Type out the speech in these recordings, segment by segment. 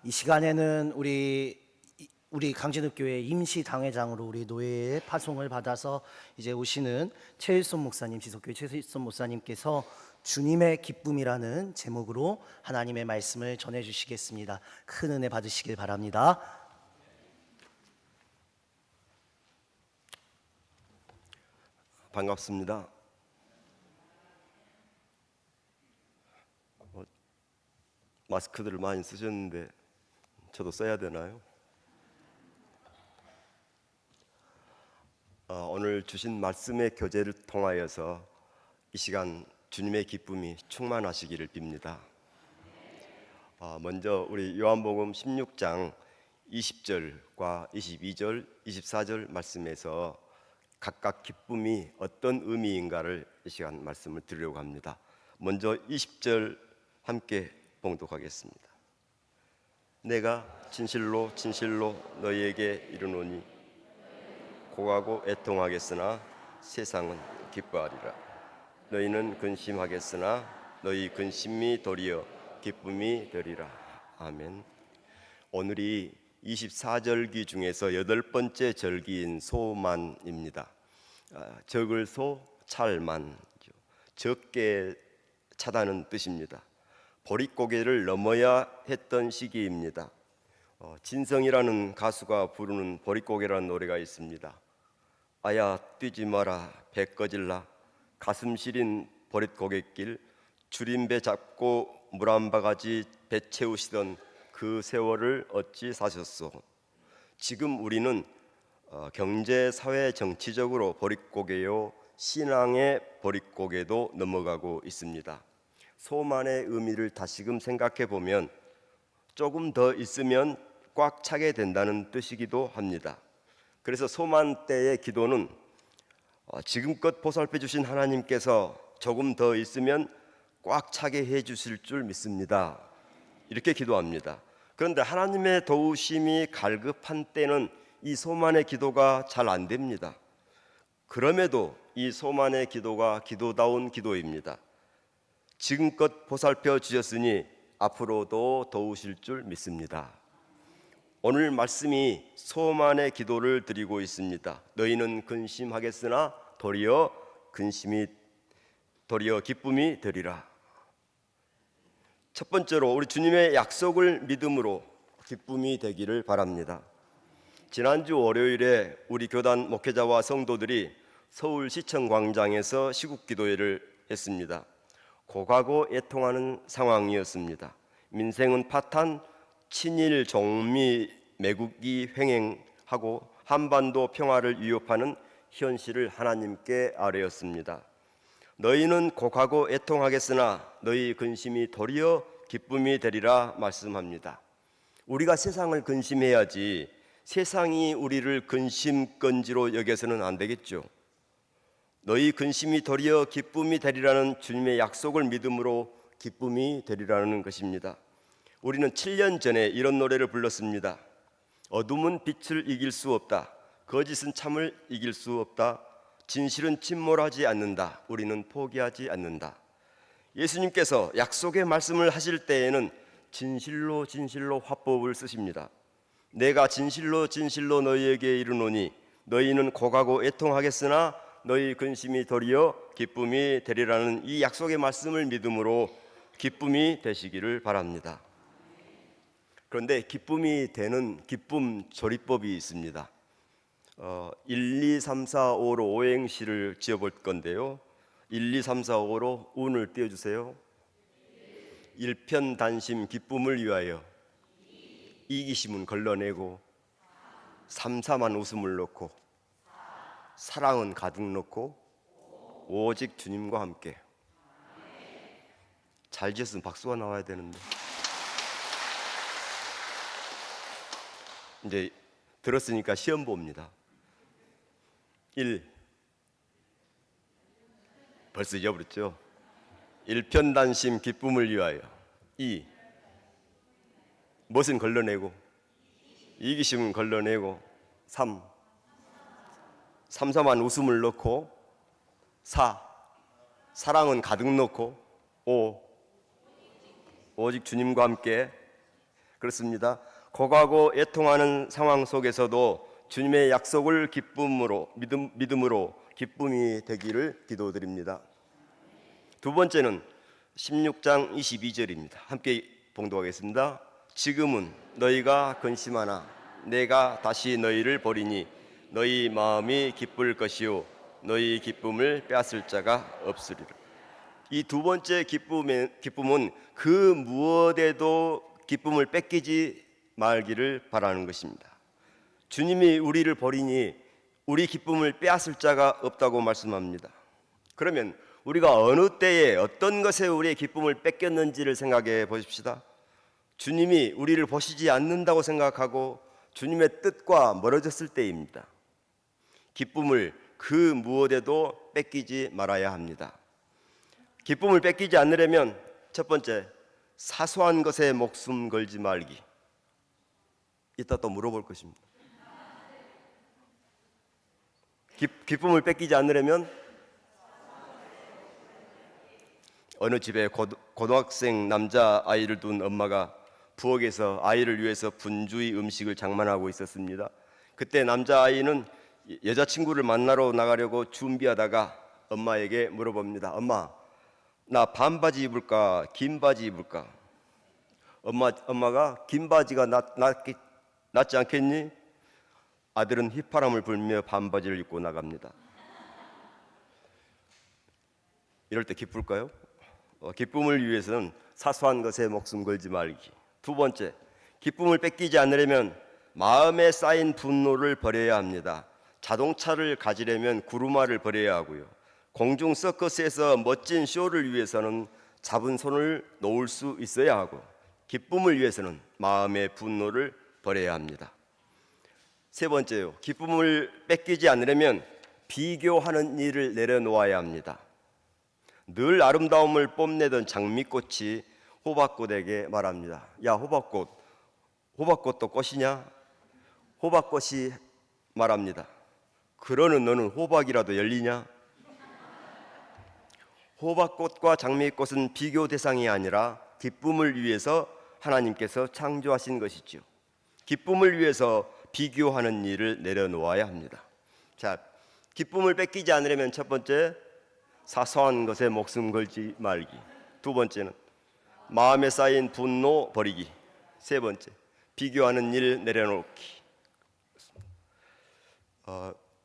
이 시간에는 우리 강진읍교회 임시 당회장으로 우리 노예의 파송을 받아서 이제 오시는 최일son 목사님, 지속교회 최일son 목사님께서 주님의 기쁨이라는 제목으로 하나님의 말씀을 전해 주시겠습니다. 큰 은혜 받으시길 바랍니다. 반갑습니다. 마스크들을 많이 쓰셨는데 저도 써야 되나요? 오늘 주신 말씀의 교제를 통하여서 이 시간 주님의 기쁨이 충만하시기를 빕니다. 먼저 우리 요한복음 16장 20절과 22절, 24절 말씀에서 각각 기쁨이 어떤 의미인가를 이 시간 말씀을 드리려고 합니다. 먼저 20절 함께 봉독하겠습니다. 내가 진실로 진실로 너희에게 이르노니 고하고 애통하겠으나 세상은 기뻐하리라. 너희는 근심하겠으나 너희 근심이 도리어 기쁨이 되리라. 아멘. 오늘이 24절기 중에서 8번째 절기인 소만입니다. 적을 소, 찰만, 적게 차다는 뜻입니다. 보릿고개를 넘어야 했던 시기입니다. 진성이라는 가수가 부르는 보릿고개라는 노래가 있습니다. 아야 뛰지 마라 배 꺼질라 가슴 시린 보릿고갯길 줄임배 잡고 물 한 바가지 배 채우시던 그 세월을 어찌 사셨소. 지금 우리는 경제, 사회, 정치적으로 보릿고개요 신앙의 보릿고개도 넘어가고 있습니다. 소만의 의미를 다시금 생각해 보면 조금 더 있으면 꽉 차게 된다는 뜻이기도 합니다. 그래서 소만 때의 기도는 지금껏 보살펴 주신 하나님께서 조금 더 있으면 꽉 차게 해 주실 줄 믿습니다. 이렇게 기도합니다. 그런데 하나님의 도우심이 갈급한 때는 이 소만의 기도가 잘 안 됩니다. 그럼에도 이 소만의 기도가 기도다운 기도입니다. 지금껏 보살펴 주셨으니 앞으로도 도우실 줄 믿습니다. 오늘 말씀이 소만의 기도를 드리고 있습니다. 너희는 근심하겠으나 도리어 기쁨이 되리라. 첫 번째로 우리 주님의 약속을 믿음으로 기쁨이 되기를 바랍니다. 지난주 월요일에 우리 교단 목회자와 성도들이 서울시청 광장에서 시국기도회를 했습니다. 고가고 애통하는 상황이었습니다. 민생은 파탄, 친일 종미 매국이 횡행하고 한반도 평화를 위협하는 현실을 하나님께 아뢰었습니다. 너희는 고가고 애통하겠으나 너희 근심이 도리어 기쁨이 되리라 말씀합니다. 우리가 세상을 근심해야지 세상이 우리를 근심건지로 여겨서는 안 되겠죠. 너희 근심이 도리어 기쁨이 되리라는 주님의 약속을 믿음으로 기쁨이 되리라는 것입니다. 우리는 7년 전에 이런 노래를 불렀습니다. 어둠은 빛을 이길 수 없다. 거짓은 참을 이길 수 없다. 진실은 침몰하지 않는다. 우리는 포기하지 않는다. 예수님께서 약속의 말씀을 하실 때에는 진실로 진실로 화법을 쓰십니다. 내가 진실로 진실로 너희에게 이르노니 너희는 고가고 애통하겠으나 너희 근심이 도리어 기쁨이 되리라는 이 약속의 말씀을 믿음으로 기쁨이 되시기를 바랍니다. 그런데 기쁨이 되는 기쁨 조리법이 있습니다. 1, 2, 3, 4, 5로 오행시를 지어볼 건데요. 1, 2, 3, 4, 5로 운을 띄워주세요. 일편단심 기쁨을 위하여 이기심은 걸러내고 삼삼한 웃음을 놓고 사랑은 가득 놓고 오직 주님과 함께. 잘 지었으면 박수가 나와야 되는데. 이제 들었으니까 시험 봅니다. 1. 벌써 잊어버렸죠? 일편단심 기쁨을 위하여. 2. 무엇은 걸러내고 이기심은 걸러내고. 3. 삼삼한 웃음을 넣고. 4. 사랑은 가득 넣고. 5. 오직 주님과 함께. 그렇습니다. 고가고 애통하는 상황 속에서도 주님의 약속을 기쁨으로 믿음으로 기쁨이 되기를 기도드립니다. 두 번째는 16장 22절입니다. 함께 봉독하겠습니다. 지금은 너희가 근심하나 내가 다시 너희를 보리니 너희 마음이 기쁠 것이요 너희 기쁨을 빼앗을 자가 없으리라. 이 두 번째 기쁨은 그 무엇에도 기쁨을 뺏기지 말기를 바라는 것입니다. 주님이 우리를 버리니 우리 기쁨을 빼앗을 자가 없다고 말씀합니다. 그러면 우리가 어느 때에 어떤 것에 우리의 기쁨을 뺏겼는지를 생각해 보십시다. 주님이 우리를 보시지 않는다고 생각하고 주님의 뜻과 멀어졌을 때입니다. 기쁨을 그 무엇에도 뺏기지 말아야 합니다. 기쁨을 뺏기지 않으려면 첫 번째, 사소한 것에 목숨 걸지 말기. 이따 또 물어볼 것입니다. 기쁨을 뺏기지 않으려면 어느 집에 고등학생 남자 아이를 둔 엄마가 부엌에서 아이를 위해서 분주히 음식을 장만하고 있었습니다. 그때 남자 아이는 여자친구를 만나러 나가려고 준비하다가 엄마에게 물어봅니다. 엄마, 나 반바지 입을까 긴 바지 입을까? 엄마가 긴 바지가 낫지 않겠니? 아들은 휘파람을 불며 반바지를 입고 나갑니다. 이럴 때 기쁠까요? 기쁨을 위해서는 사소한 것에 목숨 걸지 말기. 두 번째, 기쁨을 뺏기지 않으려면 마음에 쌓인 분노를 버려야 합니다. 자동차를 가지려면 구루마를 버려야 하고요. 공중 서커스에서 멋진 쇼를 위해서는 잡은 손을 놓을 수 있어야 하고, 기쁨을 위해서는 마음의 분노를 버려야 합니다. 세 번째요, 기쁨을 뺏기지 않으려면 비교하는 일을 내려놓아야 합니다. 늘 아름다움을 뽐내던 장미꽃이 호박꽃에게 말합니다. 야, 호박꽃도 꽃이냐? 호박꽃이 말합니다. 그러는 너는 호박이라도 열리냐? 호박꽃과 장미꽃은 비교 대상이 아니라 기쁨을 위해서 하나님께서 창조하신 것이죠. 기쁨을 위해서 비교하는 일을 내려놓아야 합니다. 자, 기쁨을 뺏기지 않으려면 첫 번째, 사소한 것에 목숨 걸지 말기. 두 번째는 마음에 쌓인 분노 버리기. 세 번째, 비교하는 일 내려놓기.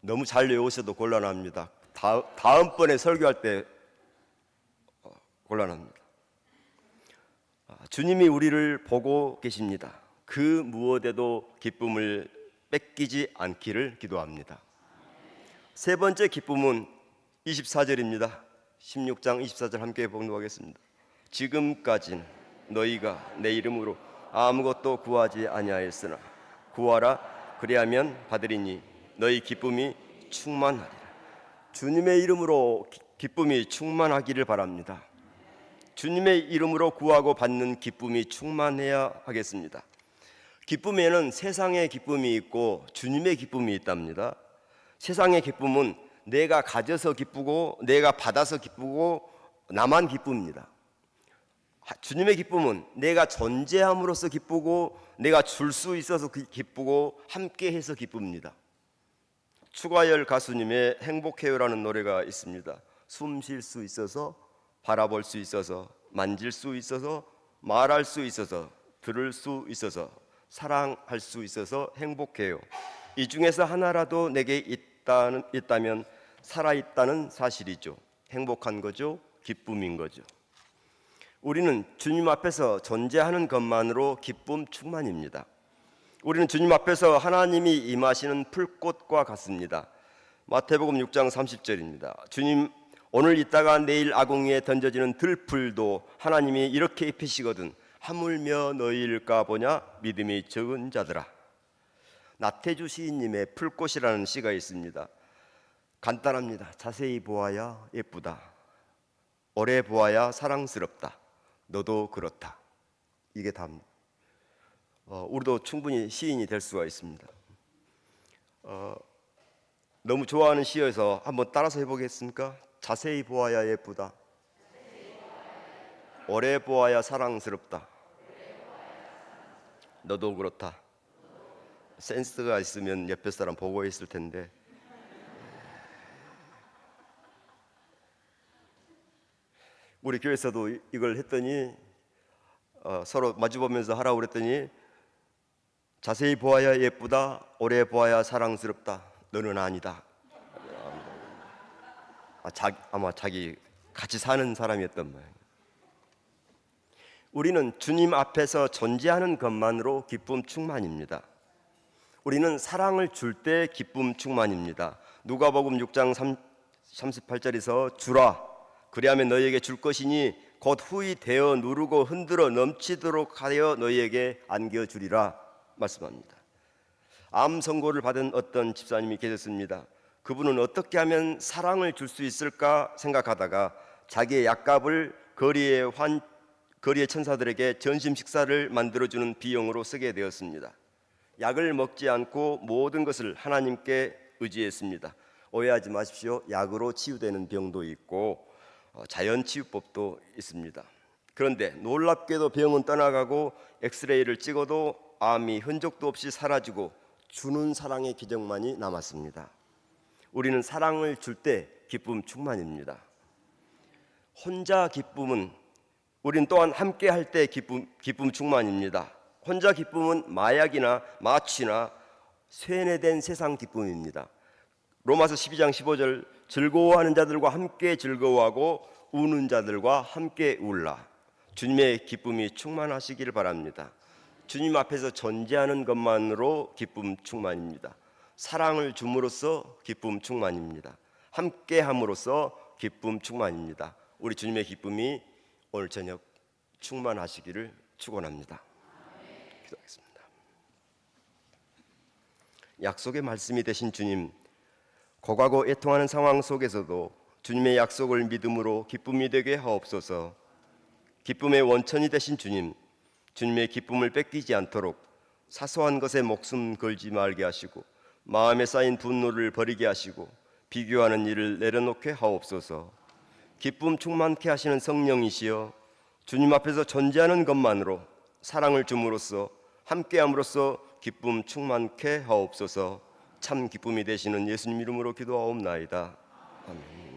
너무 잘 외우셔도 곤란합니다. 다음번에 설교할 때 곤란합니다. 주님이 우리를 보고 계십니다. 그 무엇에도 기쁨을 뺏기지 않기를 기도합니다. 세 번째 기쁨은 24절입니다. 16장 24절 함께 봉독하겠습니다. 지금까지는 너희가 내 이름으로 아무것도 구하지 아니하였으나 구하라 그리하면 받으리니 너희 기쁨이 충만하리라. 주님의 이름으로 기쁨이 충만하기를 바랍니다. 주님의 이름으로 구하고 받는 기쁨이 충만해야 하겠습니다. 기쁨에는 세상의 기쁨이 있고 주님의 기쁨이 있답니다. 세상의 기쁨은 내가 가져서 기쁘고 내가 받아서 기쁘고 나만 기쁩니다. 주님의 기쁨은 내가 존재함으로써 기쁘고 내가 줄 수 있어서 기쁘고 함께해서 기쁩니다. 추가열 가수님의 행복해요라는 노래가 있습니다. 숨 쉴 수 있어서, 바라볼 수 있어서, 만질 수 있어서, 말할 수 있어서, 들을 수 있어서, 사랑할 수 있어서 행복해요. 이 중에서 하나라도 내게 있다면 살아있다는 사실이죠. 행복한 거죠. 기쁨인 거죠. 우리는 주님 앞에서 존재하는 것만으로 기쁨 충만입니다. 우리는 주님 앞에서 하나님이 임하시는 풀꽃과 같습니다. 마태복음 6장 30절입니다. 주님, 오늘 있다가 내일 아궁이에 던져지는 들풀도 하나님이 이렇게 입히시거든 하물며 너희일까 보냐 믿음이 적은 자들아. 나태주 시인님의 풀꽃이라는 시가 있습니다. 간단합니다. 자세히 보아야 예쁘다. 오래 보아야 사랑스럽다. 너도 그렇다. 이게 답니다. 우리도 충분히 시인이 될 수가 있습니다. 너무 좋아하는 시여서 한번 따라서 해보겠습니까? 자세히 보아야 예쁘다. 오래 보아야 사랑스럽다. 너도 그렇다. 센스가 있으면 옆에 사람 보고 있을 텐데. 우리 교회에서도 이걸 했더니 서로 마주보면서 하라고 그랬더니 자세히 보아야 예쁘다, 오래 보아야 사랑스럽다. 너는 아니다. 아마 자기 같이 사는 사람이었던 모양이에요. 우리는 주님 앞에서 존재하는 것만으로 기쁨 충만입니다. 우리는 사랑을 줄 때 기쁨 충만입니다. 누가복음 6장 38절에서 주라 그리하면 너희에게 줄 것이니 곧 후히 되어 누르고 흔들어 넘치도록 하여 너희에게 안겨주리라 말씀합니다. 암 선고를 받은 어떤 집사님이 계셨습니다. 그분은 어떻게 하면 사랑을 줄 수 있을까 생각하다가 자기의 약값을 거리의 천사들에게 점심 식사를 만들어주는 비용으로 쓰게 되었습니다. 약을 먹지 않고 모든 것을 하나님께 의지했습니다. 오해하지 마십시오. 약으로 치유되는 병도 있고 자연치유법도 있습니다. 그런데 놀랍게도 병은 떠나가고 엑스레이를 찍어도 암이 흔적도 없이 사라지고 주는 사랑의 기적만이 남았습니다. 우리는 사랑을 줄 때 기쁨 충만입니다. 혼자 기쁨은 우린 또한 함께 할 때 기쁨 충만입니다. 혼자 기쁨은 마약이나 마취나 쇠뇌된 세상 기쁨입니다. 로마서 12장 15절 즐거워하는 자들과 함께 즐거워하고 우는 자들과 함께 울라. 주님의 기쁨이 충만하시기를 바랍니다. 주님 앞에서 존재하는 것만으로 기쁨 충만입니다. 사랑을 줌으로써 기쁨 충만입니다. 함께 함으로써 기쁨 충만입니다. 우리 주님의 기쁨이 오늘 저녁 충만하시기를 축원합니다. 기도하겠습니다. 약속의 말씀이 되신 주님, 고가고 애통하는 상황 속에서도 주님의 약속을 믿음으로 기쁨이 되게 하옵소서. 기쁨의 원천이 되신 주님, 주님의 기쁨을 뺏기지 않도록 사소한 것에 목숨 걸지 말게 하시고 마음에 쌓인 분노를 버리게 하시고 비교하는 일을 내려놓게 하옵소서. 기쁨 충만케 하시는 성령이시여 주님 앞에서 존재하는 것만으로 사랑을 줌으로써 함께함으로써 기쁨 충만케 하옵소서. 참 기쁨이 되시는 예수님 이름으로 기도하옵나이다. 아멘.